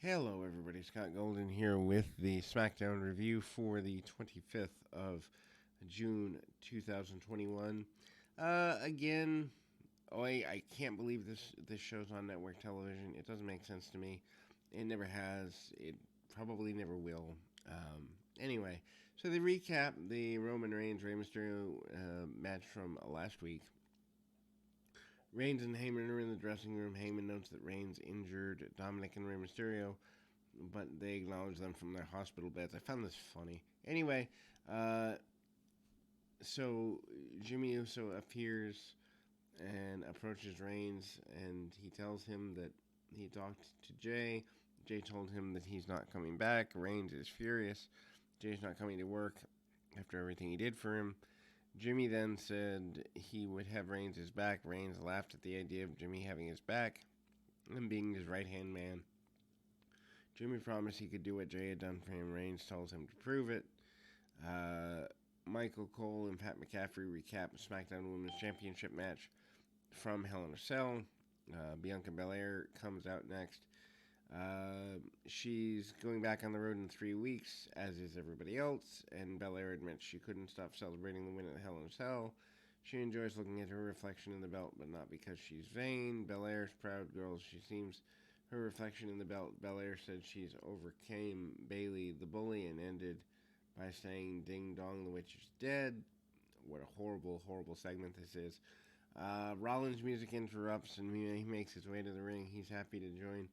Hello, everybody. Scott Golden here with the SmackDown review for the 25th of June 2021. Again, I can't believe this show's on network television. It doesn't make sense to me. It never has. It probably never will. Anyway, so they recap the Roman Reigns Rey Mysterio match from last week. Reigns and Heyman are in the dressing room. Heyman notes that Reigns injured Dominic and Rey Mysterio, but they acknowledge them from their hospital beds. I found this funny. Anyway, uh, so Jimmy Uso appears and approaches Reigns, and he tells him that he talked to Jay. Jay told him that he's not coming back. Reigns is furious. Jay's not coming to work after everything he did for him. Jimmy then said he would have Reigns' back. Reigns laughed at the idea of Jimmy having his back and being his right-hand man. Jimmy promised he could do what Jay had done for him. Reigns tells him to prove it. Michael Cole and Pat McAfee recap the SmackDown Women's Championship match from Hell in a Cell. Bianca Belair comes out next. She's going back on the road in 3 weeks, as is everybody else, and Belair admits she couldn't stop celebrating the win at Hell in a Cell. She enjoys looking at her reflection in the belt, but not because she's vain. Belair's proud girl as she seems. Her reflection in the belt. Belair said she's overcame Bayley the bully and ended by saying, "Ding dong, the witch is dead." What a horrible, horrible segment this is. Rollins' music interrupts and he makes his way to the ring. He's happy to join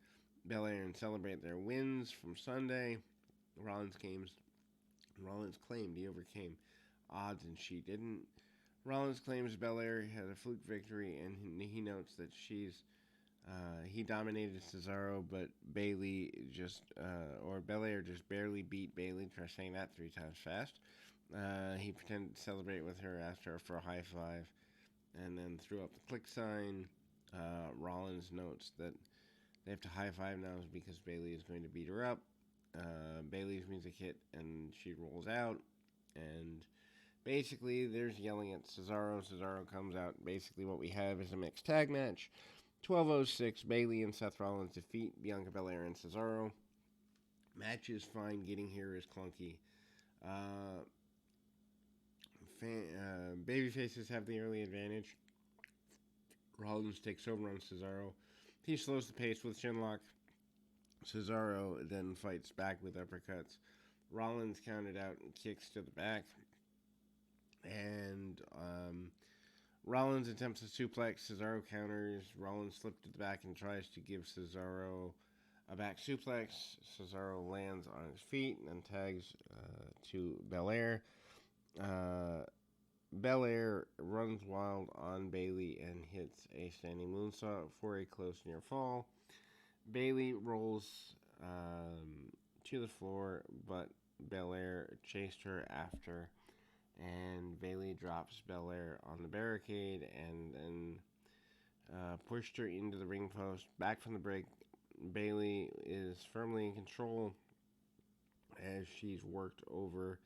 Belair and celebrate their wins from Sunday. Rollins claimed he overcame odds and she didn't. Rollins claims Belair had a fluke victory, and he notes that he dominated Cesaro, but Belair just barely beat Bayley. Try saying that 3 times fast. He pretended to celebrate with her, asked her for a high five, and then threw up the click sign. Rollins notes that they have to high five now because Bayley is going to beat her up. Bayley's music hit and she rolls out, and basically there's yelling at Cesaro. Cesaro comes out. Basically what we have is a mixed tag match. 12:06, Bayley and Seth Rollins defeat Bianca Belair and Cesaro. Match is fine. Getting here is clunky. Babyfaces have the early advantage. Rollins takes over on Cesaro. He slows the pace with Shinlock. Cesaro then fights back with uppercuts. Rollins counted out and kicks to the back. And Rollins attempts a suplex. Cesaro counters. Rollins slips to the back and tries to give Cesaro a back suplex. Cesaro lands on his feet and then tags to Belair. Belair runs wild on Bayley and hits a standing moonsault for a close near fall. Bayley rolls to the floor, but Belair chased her after, and Bayley drops Belair on the barricade and then pushed her into the ring post. Back from the break, Bayley is firmly in control as she's worked over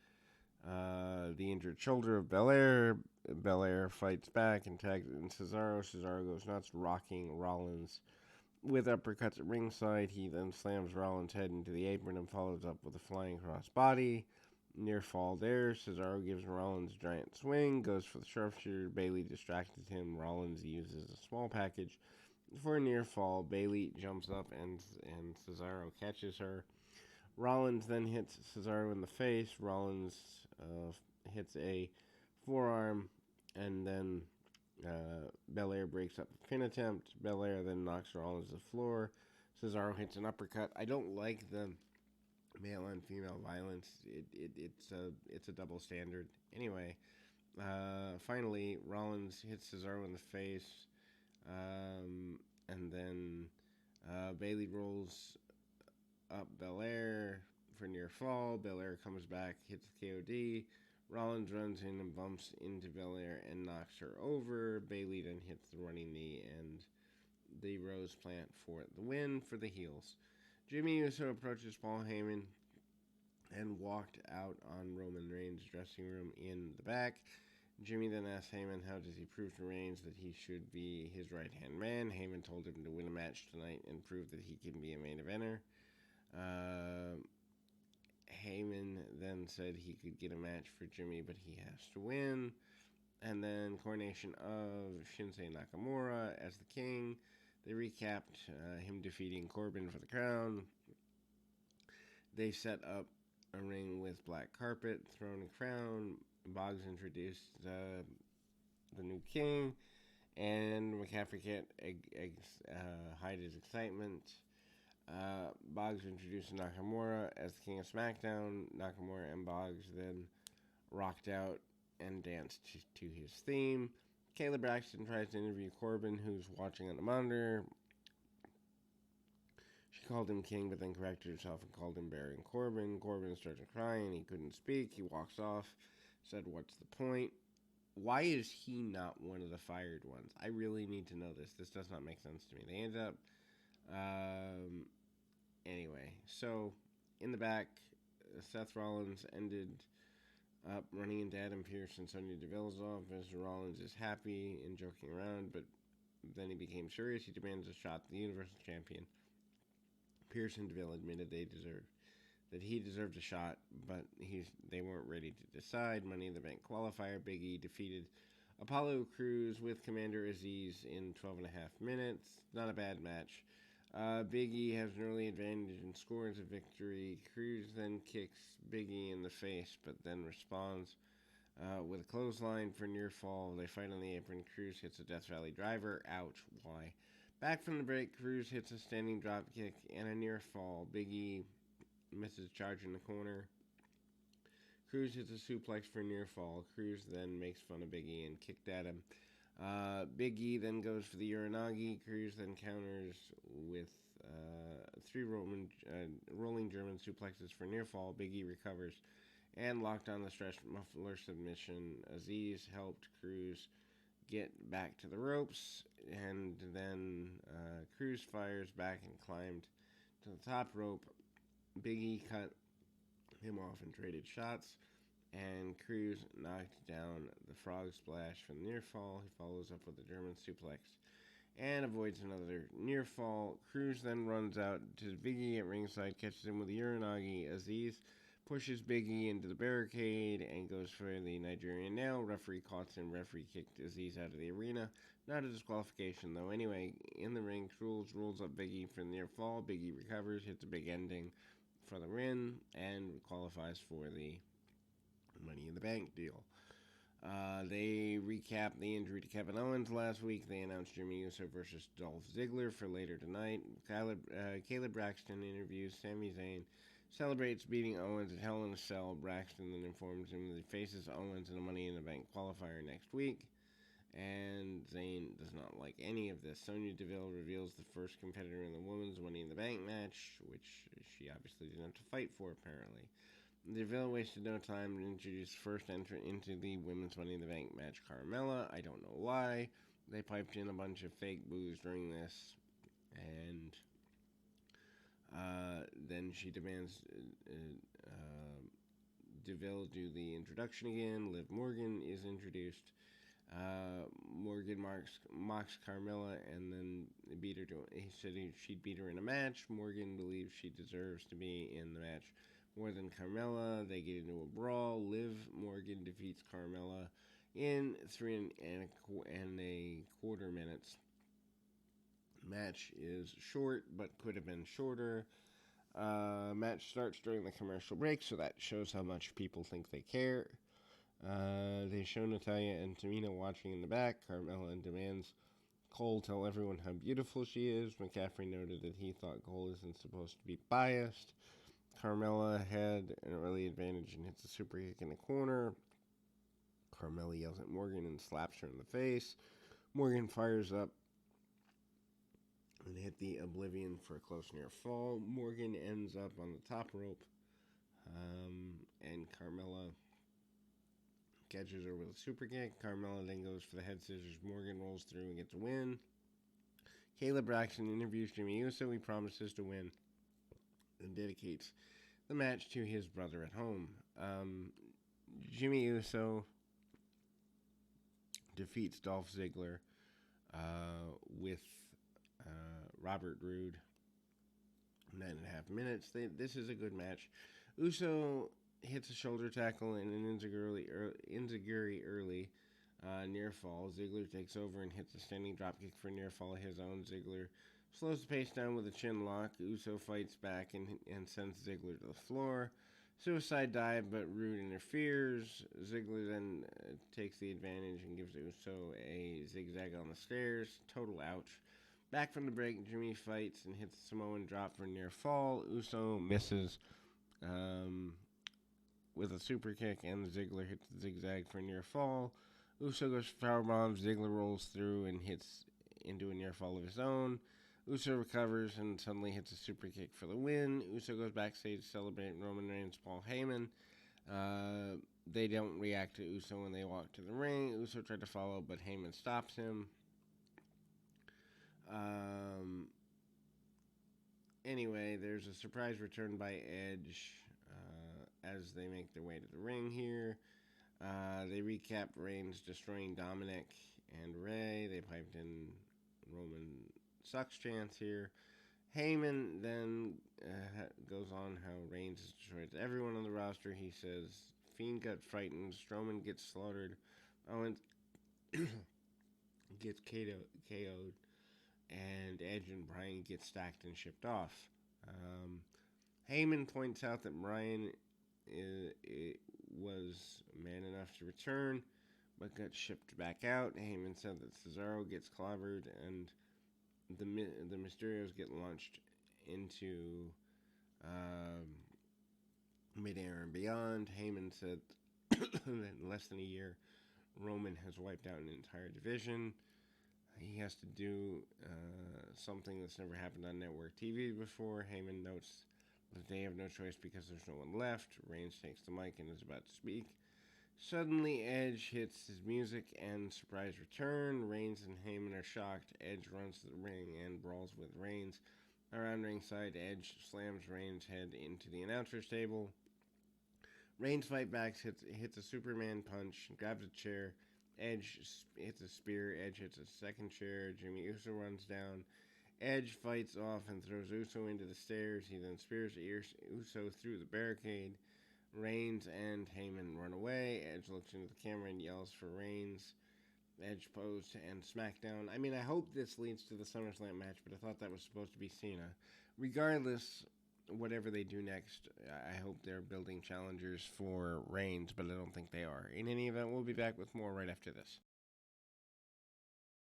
the injured shoulder of Belair. Belair fights back and tags in Cesaro. Cesaro goes nuts, rocking Rollins with uppercuts at ringside. He then slams Rollins' head into the apron and follows up with a flying crossbody. Near fall there. Cesaro gives Rollins a giant swing, goes for the sharpshooter. Bayley distracted him. Rollins uses a small package for a near fall. Bayley jumps up and Cesaro catches her. Rollins then hits Cesaro in the face. Rollins hits a forearm, and then Belair breaks up a pin attempt. Belair then knocks Rollins to the floor. Cesaro hits an uppercut. I don't like the male and female violence. It's a double standard. Anyway, finally Rollins hits Cesaro in the face, and then Bayley rolls up Belair for near fall. Belair comes back, hits the KOD. Rollins runs in and bumps into Belair and knocks her over. Bayley then hits the running knee and the Rose Plant for the win for the heels. Jimmy Uso approaches Paul Heyman and walked out on Roman Reigns' dressing room in the back. Jimmy then asked Heyman how does he prove to Reigns that he should be his right-hand man. Heyman told him to win a match tonight and prove that he can be a main eventer. said he could get a match for Jimmy, but he has to win. And then coronation of Shinsuke Nakamura as the king. They recapped him defeating Corbin for the crown. They set up a ring with black carpet, throne and crown. Boggs introduced the new king, and McCaffrey can't hide his excitement. Boggs introduced Nakamura as the king of SmackDown. Nakamura and Boggs then rocked out and danced to his theme. Kayla Braxton tries to interview Corbin, who's watching on the monitor. She called him king, but then corrected herself and called him Baron Corbin. Corbin started crying. He couldn't speak. He walks off, said, "What's the point?" Why is he not one of the fired ones? I really need to know this. This does not make sense to me. They end up... anyway, so in the back, Seth Rollins ended up running into Adam Pearce and Sonya Deville's office. Rollins is happy and joking around, but then he became serious. He demands a shot at the Universal Champion. Pearce and Deville admitted that he deserved a shot, but they weren't ready to decide. Money in the Bank qualifier, Big E defeated Apollo Crews with Commander Aziz in 12 and a half minutes. Not a bad match. Big E has an early advantage and scores a victory. Crews then kicks Big E in the face, but then responds with a clothesline for near fall. They fight on the apron. Crews hits a Death Valley driver. Ouch. Why? Back from the break, Crews hits a standing drop kick and a near fall. Big E misses charge in the corner. Crews hits a suplex for near fall. Crews then makes fun of Big E and kicked at him. Big E then goes for the Uranagi. Crews then counters with three rolling German suplexes for near fall. Big E recovers and locked on the stretch muffler submission. Aziz helped Crews get back to the ropes, and then Crews fires back and climbed to the top rope. Big E cut him off and traded shots, and Crews knocked down the frog splash from the near fall. He follows up with a German suplex and avoids another near fall. Crews then runs out to Big E at ringside, catches him with a Uranagi. Aziz pushes Big E into the barricade and goes for the Nigerian nail. Referee caught him. Referee kicked Aziz out of the arena. Not a disqualification, though. Anyway, in the ring, Crews rolls up Big E for the near fall. Big E recovers, hits a big ending for the win, and qualifies for the Money in the Bank deal. They recapped the injury to Kevin Owens last week. They announced Jimmy Uso versus Dolph Ziggler for later tonight. Caleb Braxton interviews Sami Zayn, celebrates beating Owens at Hell in a Cell. Braxton then informs him that he faces Owens in a Money in the Bank qualifier next week, and Zayn does not like any of this. Sonya Deville reveals the first competitor in the women's Money in the Bank match, which she obviously didn't have to fight for, apparently. Deville wasted no time to introduce first entrant into the women's Money in the Bank match, Carmella. I don't know why. They piped in a bunch of fake boos during this, and then she demands Deville do the introduction again. Liv Morgan is introduced. Morgan mocks Carmella and then beat her he said she'd beat her in a match. Morgan believes she deserves to be in the match more than Carmella. They get into a brawl. Liv Morgan defeats Carmella in 3.25 minutes. Match is short, but could have been shorter. Match starts during the commercial break, so that shows how much people think they care. They show Natalya and Tamina watching in the back. Carmella demands Cole tell everyone how beautiful she is. McCaffrey noted that he thought Cole isn't supposed to be biased. Carmella had an early advantage and hits a super kick in the corner. Carmella yells at Morgan and slaps her in the face. Morgan fires up and hit the Oblivion for a close near fall. Morgan ends up on the top rope, and Carmella catches her with a super kick. Carmella then goes for the head scissors. Morgan rolls through and gets a win. Caleb Braxton interviews Jimmy Uso. He promises to win and dedicates the match to his brother at home. Jimmy Uso defeats Dolph Ziggler with Robert Roode. 9.5 minutes. This is a good match. Uso hits a shoulder tackle and an enziguri early near fall. Ziggler takes over and hits a standing dropkick for near fall of his own. Ziggler slows the pace down with a chin lock. Uso fights back and sends Ziggler to the floor. Suicide dive, but Rude interferes. Ziggler then takes the advantage and gives Uso a zigzag on the stairs. Total ouch. Back from the break, Jimmy fights and hits a Samoan drop for near fall. Uso misses with a super kick, and Ziggler hits the zigzag for near fall. Uso goes for powerbomb. Ziggler rolls through and hits into a near fall of his own. Uso recovers and suddenly hits a super kick for the win. Uso goes backstage to celebrate Roman Reigns, Paul Heyman. They don't react to Uso when they walk to the ring. Uso tried to follow, but Heyman stops him. Anyway, there's a surprise return by Edge as they make their way to the ring here. They recap Reigns destroying Dominic and Rey. They piped in Roman sucks chance here. Heyman then goes on how Reigns has destroyed everyone on the roster. He says Fiend got frightened, Strowman gets slaughtered, Owens gets KO'd, and Edge and Bryan get stacked and shipped off. Heyman points out that Bryan was man enough to return, but got shipped back out. Heyman said that Cesaro gets clobbered, and the Mysterios get launched into midair and beyond. Heyman said that in less than a year, Roman has wiped out an entire division. He has to do something that's never happened on network TV before. Heyman notes that they have no choice because there's no one left. Reigns takes the mic and is about to speak. Suddenly, Edge hits his music and surprise return. Reigns and Heyman are shocked. Edge runs to the ring and brawls with Reigns. Around ringside, Edge slams Reigns' head into the announcer's table. Reigns fight back, hits a Superman punch, grabs a chair. Edge hits a spear. Edge hits a second chair. Jimmy Uso runs down. Edge fights off and throws Uso into the stairs. He then spears Uso through the barricade. Reigns and Heyman run away. Edge looks into the camera and yells for Reigns. Edge pose to end SmackDown. I mean, I hope this leads to the SummerSlam match, but I thought that was supposed to be Cena. Regardless, whatever they do next, I hope they're building challengers for Reigns, but I don't think they are. In any event, we'll be back with more right after this.